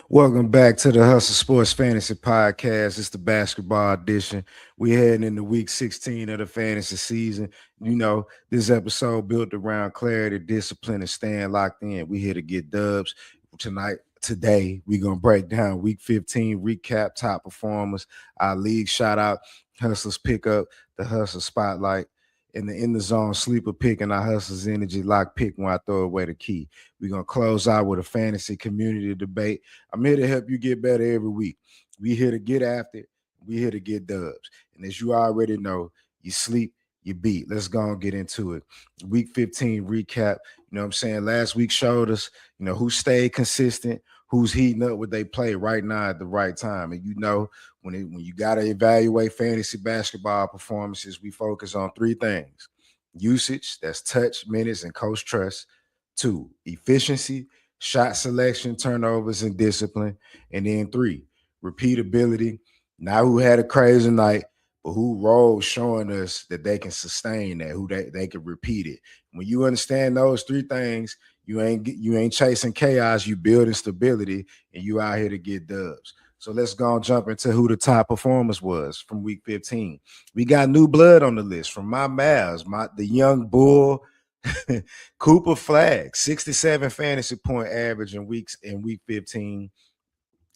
Welcome back to the Hustle Sports Fantasy Podcast. It's the basketball edition. We're heading into week 16 of the fantasy season. This episode built around clarity, discipline, and staying locked in. We here to get dubs. Today, we're going to break down week 15, recap top performers, our league shout out, Hustlers pick up, the Hustle spotlight, and the in the zone sleeper pick, and our Hustlers energy lock pick when I throw away the key. We're going to close out with a fantasy community debate. I'm here to help you get better every week. We here to get after it. We here to get dubs. And as you already know, you sleep, you beat. Let's go and get into it. Week 15 recap. You know what I'm saying? Last week showed us, who stayed consistent, who's heating up what they play right now at the right time. And when you got to evaluate fantasy basketball performances, we focus on three things: usage, that's touch, minutes, and coach trust; two, efficiency, shot selection, turnovers, and discipline; and then three, repeatability. Not who had a crazy night, but who rolled showing us that they can sustain that, who they can repeat it. When you understand those three things, you ain't chasing chaos, you building stability, and you out here to get dubs. So let's go and jump into who the top performers was from week 15. We got new blood on the list from my Mavs, the young bull, Cooper Flag, 67 fantasy point average in week 15.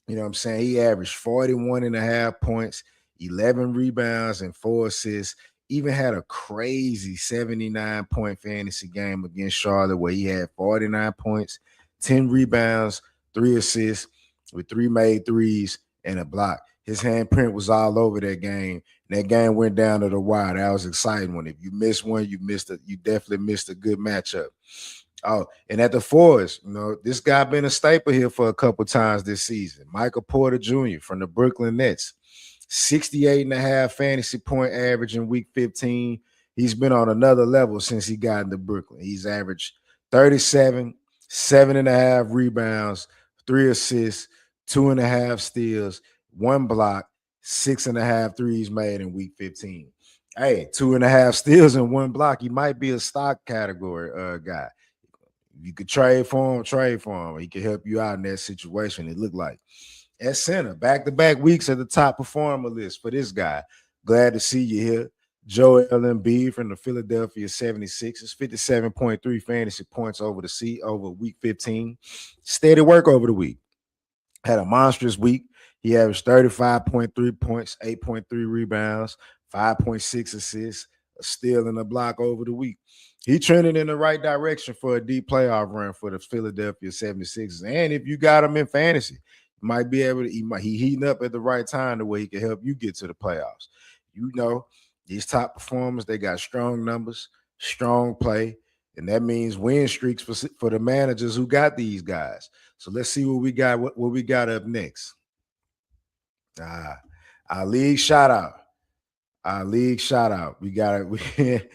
You know what I'm saying? He averaged 41 and a half points, 11 rebounds, and 4 assists. Even had a crazy 79-point fantasy game against Charlotte where he had 49 points, 10 rebounds, 3 assists with 3 made threes and a block. His handprint was all over that game. And that game went down to the wire. That was exciting one. If you missed one, you definitely missed a good matchup. Oh, and at the fours, this guy been a staple here for a couple times this season. Michael Porter Jr. from the Brooklyn Nets, 68 and a half fantasy point average in week 15. He's been on another level since he got into Brooklyn. He's averaged 37, 7.5 rebounds, 3 assists, 2.5 steals, 1 block, 6.5 threes made in week 15. Hey, 2.5 steals and 1 block. He might be a stock category guy. You could trade for him. He could help you out in that situation. It looked like at center, back-to-back weeks at the top performer list for this guy. Glad to see you here. Joel Embiid from the Philadelphia 76ers, 57.3 fantasy points over week 15. Steady work over the week. Had a monstrous week. He averaged 35.3 points, 8.3 rebounds, 5.6 assists, a steal and a block over the week. He trending in the right direction for a deep playoff run for the Philadelphia 76ers. And if you got him in fantasy, you might be able to, he heating up at the right time the way he can help you get to the playoffs. These top performers, they got strong numbers, strong play, and that means win streaks for the managers who got these guys. So let's see what we got. What we got up next? Our league shout out. We got it.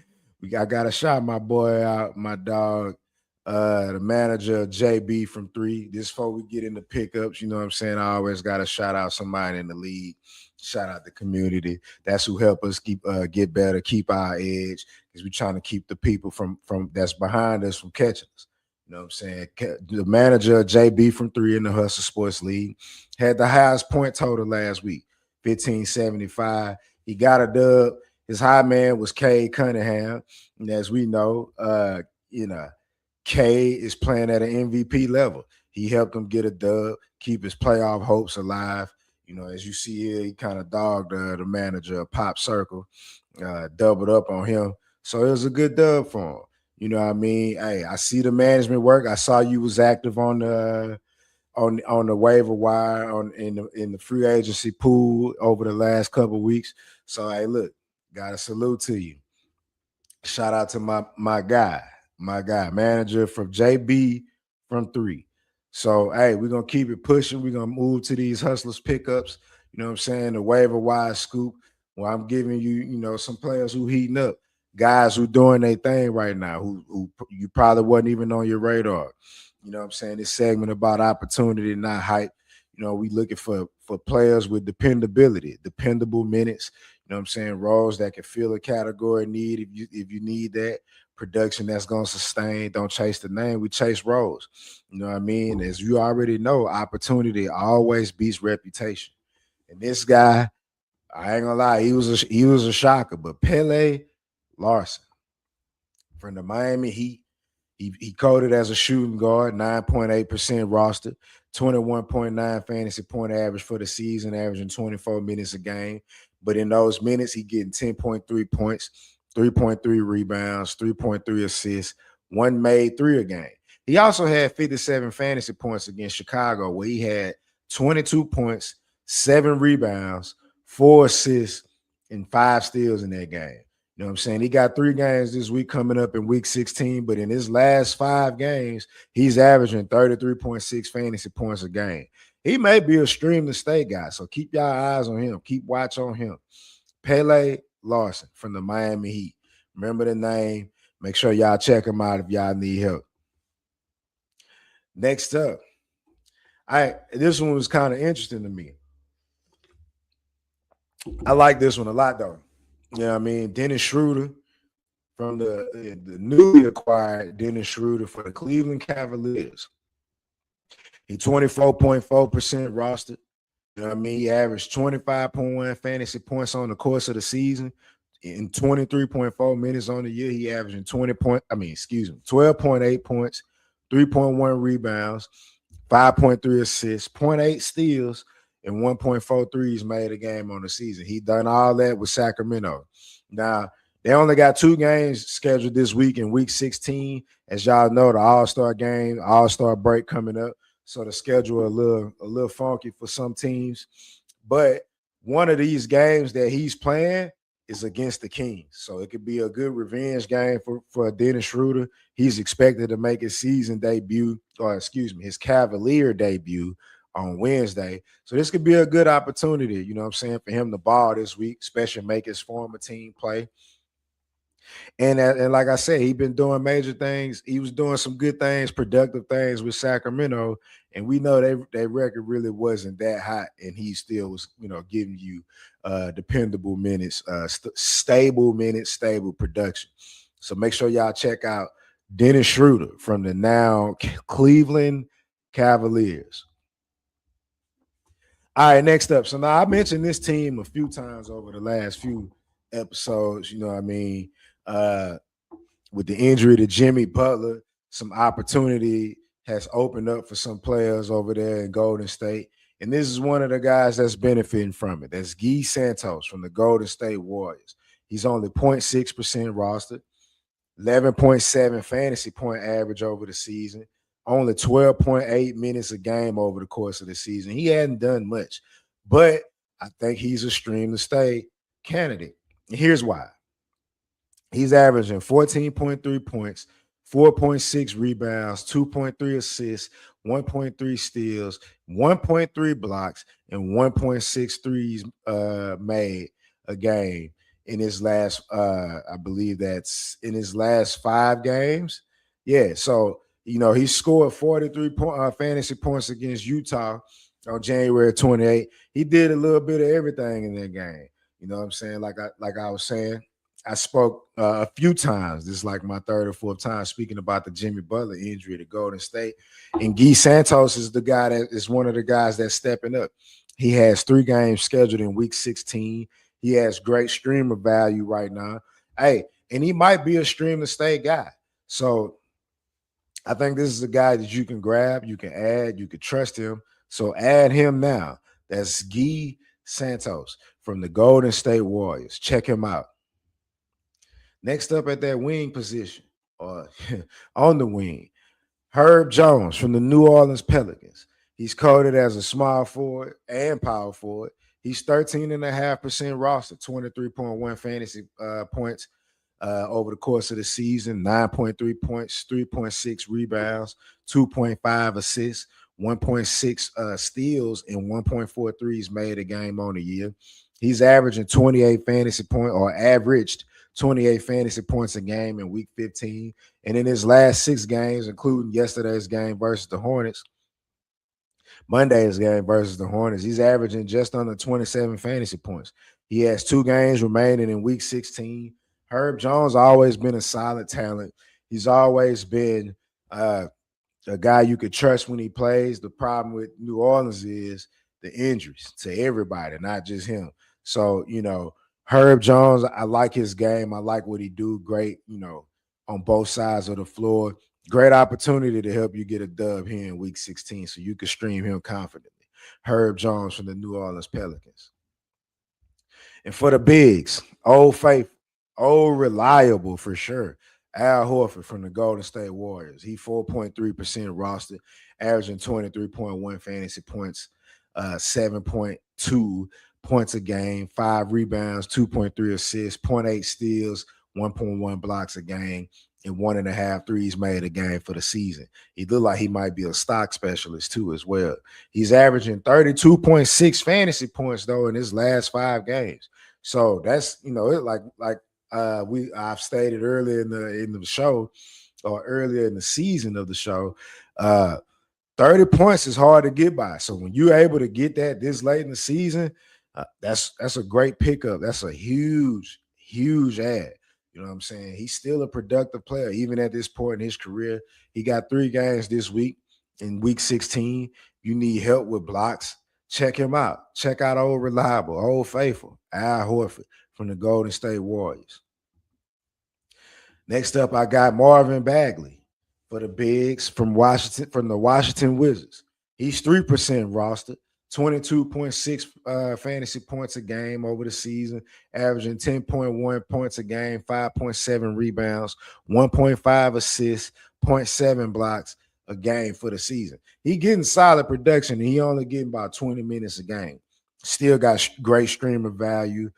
I got to shout my boy out, my dog, the manager JB from 3. This before we get into pickups, you know what I'm saying? I always got to shout out somebody in the league. Shout out the community. That's who help us get better, keep our edge, because we're trying to keep the people from that's behind us from catching us. You know what I'm saying? The manager JB from 3 in the Hustle Sports League had the highest point total last week, 1575. He got a dub. His high man was Cade Cunningham. And as we know, Cade is playing at an MVP level. He helped him get a dub, keep his playoff hopes alive. As you see here, he kind of dogged the manager, Pop Circle, doubled up on him. So it was a good dub for him. You know what I mean? Hey, I see the management work. I saw you was active on the waiver wire in the free agency pool over the last couple of weeks. So hey, look, gotta salute to you. Shout out to my guy, manager from JB from 3. So hey, we're gonna keep it pushing. We're gonna move to these hustlers pickups. You know what I'm saying? The waiver wire scoop. Well, I'm giving you, some players who heating up, guys who doing their thing right now, who you probably wasn't even on your radar. You know what I'm saying? This segment about opportunity, not hype. We looking for players with dependability, dependable minutes. You know what I'm saying? Roles that can fill a category need if you need that. production that's going to sustain. Don't chase the name. We chase roles. You know what I mean? As you already know, opportunity always beats reputation. And this guy, I ain't gonna lie, he was a shocker. But Pele Larson from the Miami Heat, he coded as a shooting guard, 9.8% roster, 21.9 fantasy point average for the season, averaging 24 minutes a game. But in those minutes, he getting 10.3 points, 3.3 rebounds, 3.3 assists, one made three a game. He also had 57 fantasy points against Chicago, where he had 22 points, 7 rebounds, 4 assists, and 5 steals in that game. You know what I'm saying? He got 3 games this week coming up in week 16, but in his last 5 games, he's averaging 33.6 fantasy points a game. He may be a stream to stay guy, so keep y'all eyes on him. Keep watch on him. Pele Larson from the Miami Heat. Remember the name. Make sure y'all check him out if y'all need help. Next up, this one was kind of interesting to me. I like this one a lot, though. You know what I mean? Dennis Schroeder from the newly acquired Dennis Schroeder for the Cleveland Cavaliers. He 24.4% rostered. You know what I mean? He averaged 25.1 fantasy points on the course of the season. In 23.4 minutes on the year, he averaging 12.8 points, 3.1 rebounds, 5.3 assists, 0.8 steals, and 1.4 threes made a game on the season. He done all that with Sacramento. Now, they only got 2 games scheduled this week in week 16. As y'all know, the All-Star game, All-Star break coming up. So the schedule a little funky for some teams. But one of these games that he's playing is against the Kings. So it could be a good revenge game for Dennis Schroeder. He's expected to make his season debut, his Cavalier debut on Wednesday. So this could be a good opportunity, you know what I'm saying, for him to ball this week, especially make his former team play. And like I said, he's been doing major things. He was doing some good things, productive things with Sacramento. And we know their record really wasn't that hot. And he still was, giving you dependable minutes, stable minutes, stable production. So make sure y'all check out Dennis Schroeder from the now Cleveland Cavaliers. All right, next up. So now I mentioned this team a few times over the last few episodes, you know what I mean? With the injury to Jimmy Butler, some opportunity has opened up for some players over there in Golden State. And this is one of the guys that's benefiting from it. That's Guy Santos from the Golden State Warriors. He's only 0.6% rostered, 11.7 fantasy point average over the season, only 12.8 minutes a game over the course of the season. He hadn't done much, but I think he's a stream to stay candidate. And here's why. He's averaging 14.3 points, 4.6 rebounds, 2.3 assists, 1.3 steals, 1.3 blocks, and 1.6 threes made a game in his last, I believe that's in his last 5 games. Yeah, so, he scored 43 fantasy points against Utah on January 28th. He did a little bit of everything in that game. You know what I'm saying? Like I was saying, I spoke a few times. This is like my 3rd or 4th time speaking about the Jimmy Butler injury to Golden State. And Guy Santos is the guy that is one of the guys that's stepping up. He has 3 games scheduled in week 16. He has great streamer value right now. Hey, and he might be a stream to stay guy. So I think this is a guy that you can grab, you can add, you can trust him. So add him now. That's Guy Santos from the Golden State Warriors. Check him out. Next up at that wing position, or on the wing, Herb Jones from the New Orleans Pelicans. He's coded as a small forward and power forward. He's 13.5% roster, 23.1 fantasy points over the course of the season, 9.3 points, 3.6 rebounds, 2.5 assists, 1.6 steals, and 1.4 threes made a game on the year. He's averaging 28 fantasy points, or averaged 28 fantasy points a game in week 15. And in his last 6 games, including yesterday's game versus the Hornets, Monday's game versus the Hornets, he's averaging just under 27 fantasy points. He has 2 games remaining in week 16. Herb Jones always been a solid talent. He's always been a guy you could trust when he plays. The problem with New Orleans is the injuries to everybody, not just him. So, Herb Jones, I like his game. I like what he do. Great, on both sides of the floor. Great opportunity to help you get a dub here in week 16 so you can stream him confidently. Herb Jones from the New Orleans Pelicans. And for the bigs, old faithful, old reliable for sure. Al Horford from the Golden State Warriors. He 4.3% rostered, averaging 23.1 fantasy points, 7.2 points a game, 5 rebounds, 2.3 assists, zero point 0.8 steals, 1.1 blocks a game, and 1.5 threes made a game for the season. He looked like he might be a stock specialist too as well. He's averaging 32.6 fantasy points though in his last 5 games. So that's I've stated earlier in the show or earlier in the season of the show, 30 points is hard to get by. So when you're able to get that this late in the season, that's a great pickup. That's a huge, huge ad. You know what I'm saying? He's still a productive player, even at this point in his career. He got 3 games this week in week 16. You need help with blocks. Check him out. Check out old reliable, old faithful, Al Horford from the Golden State Warriors. Next up, I got Marvin Bagley for the bigs from the Washington Wizards. He's 3% rostered, 22.6 fantasy points a game over the season, averaging 10.1 points a game, 5.7 rebounds, 1.5 assists, 0.7 blocks a game for the season. He getting solid production, and he only getting about 20 minutes a game. Still got great streamer value.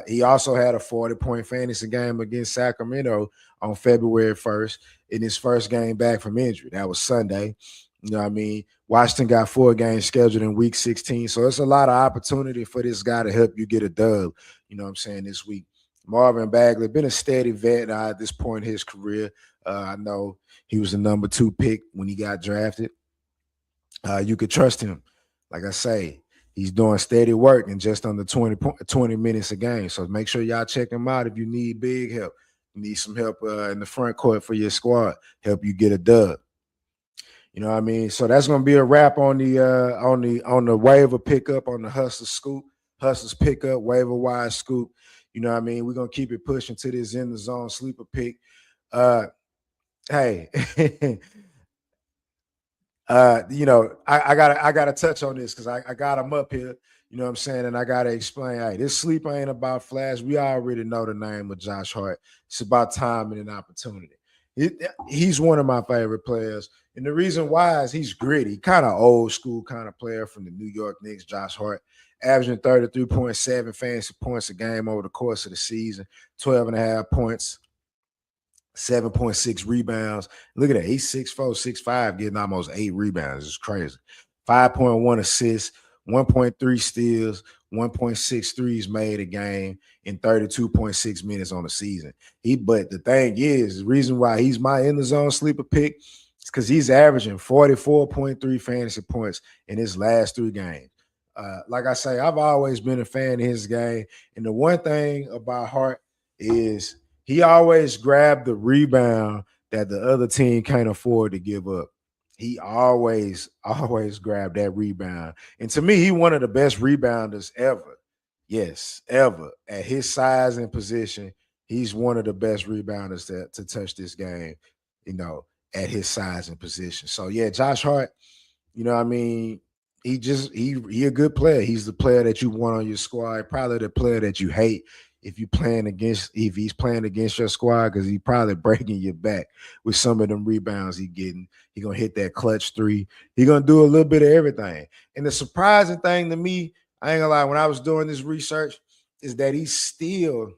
He also had a 40-point fantasy game against Sacramento on February 1st in his first game back from injury. That was Sunday. You know what I mean? Washington got 4 games scheduled in week 16. So it's a lot of opportunity for this guy to help you get a dub, you know what I'm saying, this week. Marvin Bagley, been a steady vet at this point in his career. I know he was the number 2 pick when he got drafted. You could trust him. Like I say, he's doing steady work in just under 20 minutes a game. So make sure y'all check him out if you need big help. You need some help in the front court for your squad, help you get a dub. You know what I mean? So that's gonna be a wrap on the waiver pickup, on the Hustlers pickup, waiver wise scoop. You know what I mean? We're gonna keep it pushing to this in the zone sleeper pick. Hey, I gotta touch on this because I got him up here, you know what I'm saying, and I gotta explain. Hey, this sleeper ain't about flash. We already know the name of Josh Hart. It's about timing and opportunity. He's one of my favorite players, and the reason why is he's gritty, kind of old school kind of player from the New York Knicks. Josh Hart, averaging 33.7 fantasy points a game over the course of the season, 12.5 points, 7.6 rebounds. Look at that. He's 6'4", 6'5", getting almost 8 rebounds. It's crazy. 5.1 assists, 1.3 steals, 1.6 threes made a game in 32.6 minutes on the season. But the thing is, the reason why he's my in the zone sleeper pick is because he's averaging 44.3 fantasy points in his last 3 games. Like I say, I've always been a fan of his game. And the one thing about Hart is he always grabbed the rebound that the other team can't afford to give up. He always grabbed that rebound. And to me, he one of the best rebounders ever. Yes, ever. At his size and position, he's one of the best rebounders to touch this game, at his size and position. So yeah, Josh Hart, you know what I mean? He a good player. He's the player that you want on your squad, probably the player that you hate if he's playing against your squad, because he's probably breaking your back with some of them rebounds he getting. He gonna hit that clutch 3. He gonna do a little bit of everything. And the surprising thing to me, I ain't gonna lie, when I was doing this research, is that he's still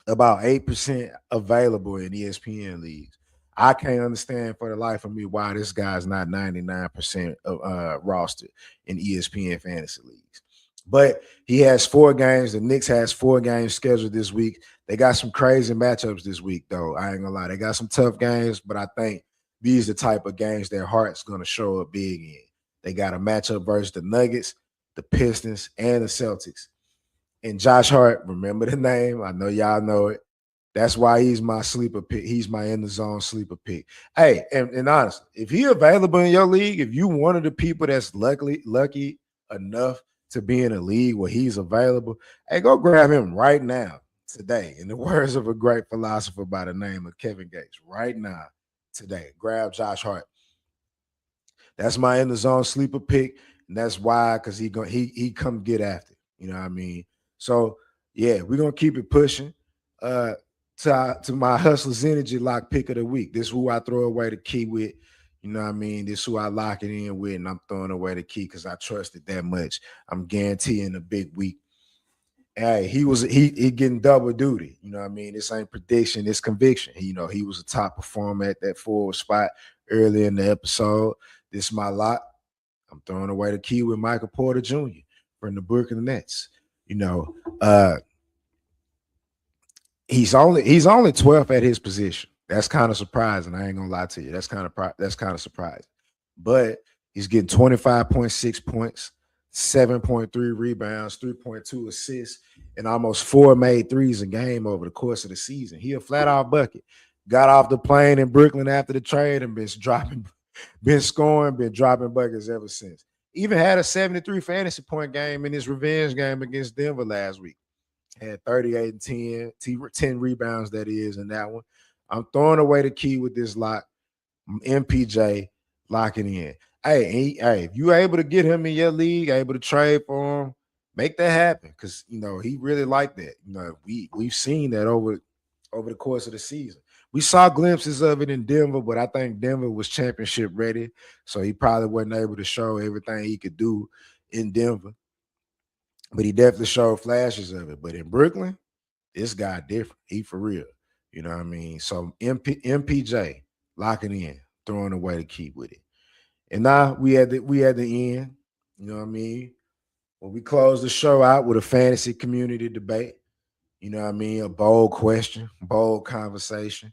about 8% available in ESPN leagues. I can't understand for the life of me why this guy's not 99% rostered in ESPN fantasy leagues. But he has 4 games. The Knicks has 4 games scheduled this week. They got some crazy matchups this week, though. I ain't gonna lie. They got some tough games, but I think these are the type of games their Hart's gonna show up big in. They got a matchup versus the Nuggets, the Pistons, and the Celtics. And Josh Hart, remember the name. I know y'all know it. That's why he's my sleeper pick. He's my in the zone sleeper pick. Hey, and honestly, if he available in your league, if you one of the people that's lucky enough to be in a league where he's available, hey, go grab him right now, today. In the words of a great philosopher by the name of Kevin Gates, right now, today, grab Josh Hart. That's my in the zone sleeper pick, and that's why, because he come get after it. You know what I mean? So yeah, we're gonna keep it pushing. Uh, to my hustlers energy lock pick of the week. This is who I throw away the key with. You know what I mean? This is who I lock it in with, and I'm throwing away the key because I trust it that much. I'm guaranteeing a big week. Hey, he getting double duty. You know what I mean? This ain't prediction, it's conviction. He was a top performer at that forward spot early in the episode. This is my lot. I'm throwing away the key with Michael Porter Jr. from the Brooklyn Nets. You know, uh, he's only 12th at his position. That's kind of surprising. I ain't gonna lie to you. That's kind of surprising. But he's getting 25.6 points, 7.3 rebounds, 3.2 assists, and almost 4 made threes a game over the course of the season. He a flat out bucket. Got off the plane in Brooklyn after the trade and been scoring, been dropping buckets ever since. Even had a 73 fantasy point game in his revenge game against Denver last week. Had 38 and 10 rebounds, that is, in that one. I'm throwing away the key with this lock. MPJ locking in. Hey, if you able to get him in your league, able to trade for him, make that happen. Because he really liked that. We've seen that over the course of the season. We saw glimpses of it in Denver, but I think Denver was championship ready. So he probably wasn't able to show everything he could do in Denver. But he definitely showed flashes of it. But in Brooklyn, this guy different. He for real. You know what I mean? So MPJ locking in, throwing away the key with it. And now we at the end. You know what I mean? Well, we close the show out with a fantasy community debate. You know what I mean? A bold question, bold conversation.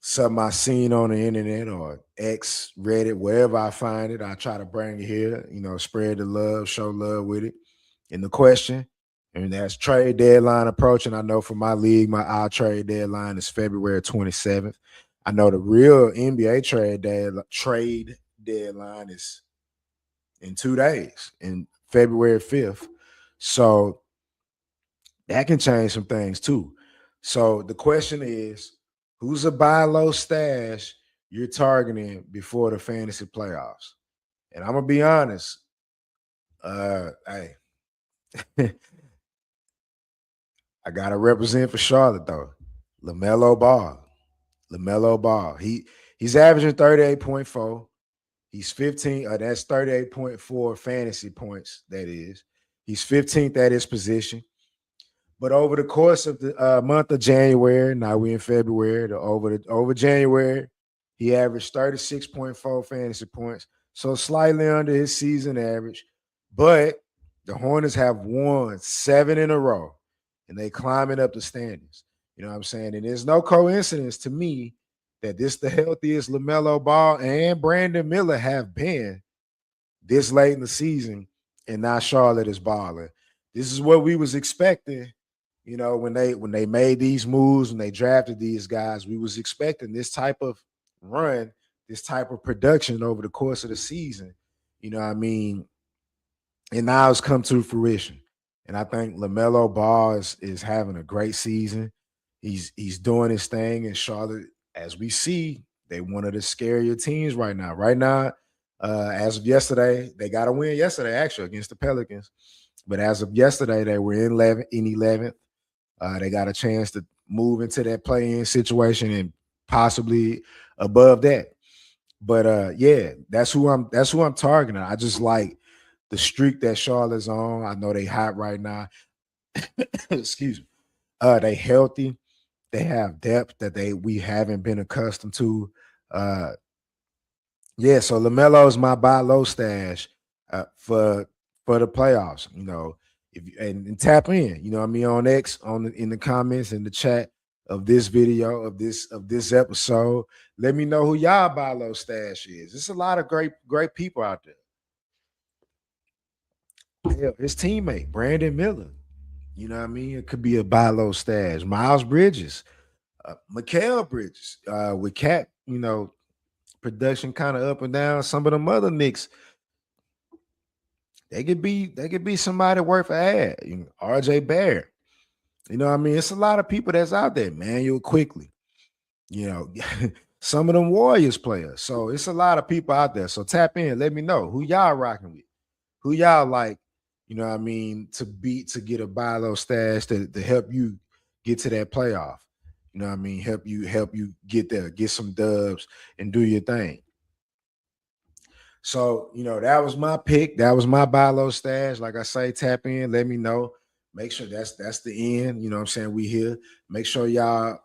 Something I seen on the internet or X, Reddit, wherever I find it, I try to bring it here, spread the love, show love with it. And the question, and that's trade deadline approaching. I know for my league, our trade deadline is February 27th. I know the real NBA trade deadline is in 2 days, in February 5th. So that can change some things too. So the question is, who's a buy low stash you're targeting before the fantasy playoffs? And I'm gonna be honest. Hey, I gotta represent for Charlotte though. LaMelo Ball. LaMelo Ball. He's averaging 38.4. He's 15. That's 38.4 fantasy points. That is. He's 15th at his position. But over the course of the month of January, now we're in February, over January, he averaged 36.4 fantasy points, so slightly under his season average. But the Hornets have won 7 in a row, and they climbing up the standings. You know what I'm saying? And there's no coincidence to me that this the healthiest LaMelo Ball and Brandon Miller have been this late in the season, and now Charlotte is balling. This is what we was expecting. When they made these moves, when they drafted these guys, we was expecting this type of run, this type of production over the course of the season. You know what I mean? And now it's come to fruition. And I think LaMelo Ball is having a great season. He's doing his thing in Charlotte. As we see, they one of the scarier teams right now. Right now, as of yesterday, they got a win yesterday, actually, against the Pelicans. But as of yesterday, they were in 11th. They got a chance to move into that play-in situation and possibly above that. But yeah, that's who I'm targeting. I just like the streak that Charlotte's on. I know they hot right now. Excuse me. They healthy. They have depth that we haven't been accustomed to. Yeah, so LaMelo is my buy low stash for the playoffs. And tap in. You know what I mean, on X, in the comments, in the chat of this video, of this episode. Let me know who y'all buy low stash is. There's a lot of great people out there. Hell, his teammate Brandon Miller. You know what I mean? It could be a buy low stash. Miles Bridges, Mikal Bridges, with Cat, production kind of up and down. Some of them other Knicks, they could be somebody worth a ad. RJ Barrett. You know what I mean? It's a lot of people that's out there, Manuel quickly. You know, some of them Warriors players. So it's a lot of people out there. So tap in, let me know who y'all rocking with, who y'all like, what I mean, to get a buy low stash to help you get to that playoff. You know what I mean? Help you get there, get some dubs and do your thing. So, that was my pick. That was my buy low stash. Like I say, tap in, let me know. Make sure that's the end. You know what I'm saying? We here. Make sure y'all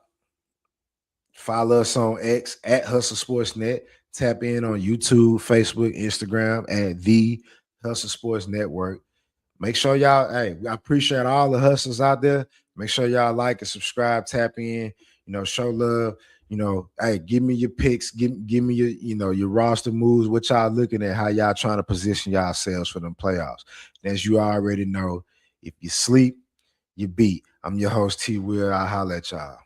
follow us on X at Hustle Sportsnet. Tap in on YouTube, Facebook, Instagram at the Hustle Sports Network. Make sure y'all, hey, I appreciate all the hustlers out there. Make sure y'all like and subscribe, tap in, show love. Hey, give me your picks, give me your roster moves, what y'all looking at, how y'all trying to position yourselves for them playoffs. And as you already know, if you sleep, you beat. I'm your host, T Will. I'll holler at y'all.